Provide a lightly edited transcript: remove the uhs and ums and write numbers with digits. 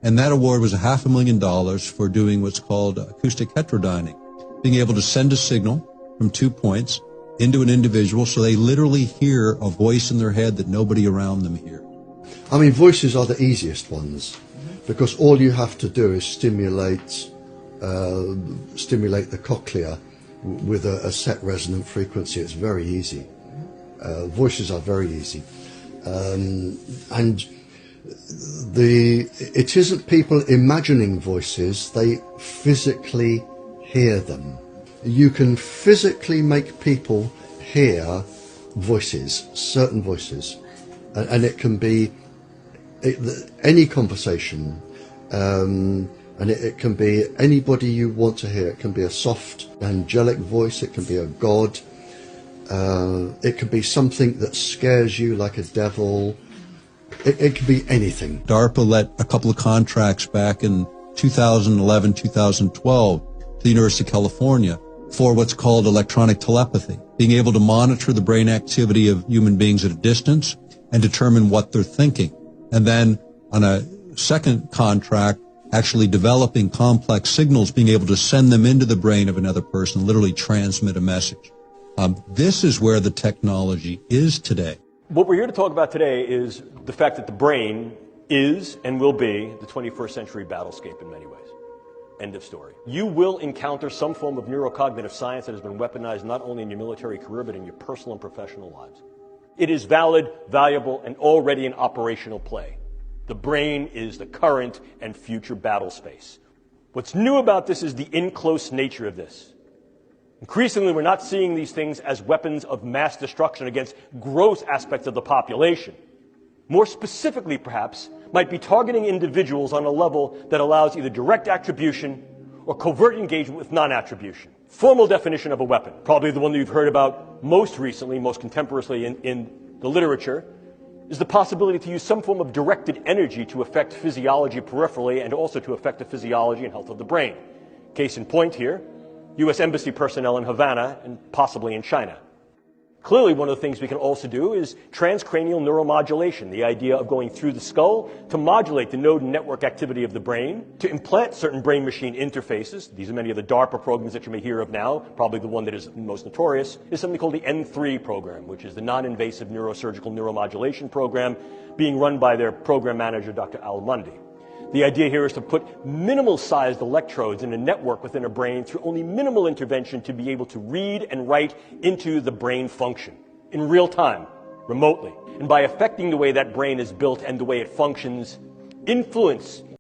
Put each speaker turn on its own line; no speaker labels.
And that award was $500,000 for doing what's called acoustic heterodyning, being able to send a signal from 2 points into an individual so they literally hear a voice in their head that nobody around them hears.
I mean, voices are the easiest ones because all you have to do is stimulate the cochlea with a set resonant frequency. It's very easy. Voices are very easy. And it isn't people imagining voices, they physically hear them. You can physically make people hear voices, certain voices, and it can be any conversation, and it can be anybody you want to hear. It can be a soft, angelic voice, it can be a god, it can be something that scares you like a devil. It can be anything.
DARPA let a couple of contracts back in 2011, 2012 to the University of California for what's called electronic telepathy, being able to monitor the brain activity of human beings at a distance and determine what they're thinking. And then on a second contract, actually developing complex signals, being able to send them into the brain of another person, literally transmit a message. This is where the technology is today.
What we're here to talk about today is the fact that the brain is and will be the 21st century battlescape in many ways. End of story. You will encounter some form of neurocognitive science that has been weaponized not only in your military career, but in your personal and professional lives. It is valid, valuable, and already in operational play. The brain is the current and future battle space. What's new about this is the in-close nature of this. Increasingly, we're not seeing these things as weapons of mass destruction against gross aspects of the population. More specifically, perhaps, might be targeting individuals on a level that allows either direct attribution or covert engagement with non-attribution. Formal definition of a weapon, probably the one that you've heard about most recently, most contemporaneously in the literature, is the possibility to use some form of directed energy to affect physiology peripherally and also to affect the physiology and health of the brain. Case in point here, U.S. Embassy personnel in Havana and possibly in China. Clearly, one of the things we can also do is transcranial neuromodulation, the idea of going through the skull to modulate the node and network activity of the brain, to implant certain brain-machine interfaces. These are many of the DARPA programs that you may hear of now. Probably the one that is most notorious is something called the N3 program, which is the non-invasive neurosurgical neuromodulation program being run by their program manager, Dr. Al Mundy. The idea here is to put minimal-sized electrodes in a network within a brain through only minimal intervention to be able to read and write into the brain function in real time, remotely. And by affecting the way that brain is built and the way it functions, influence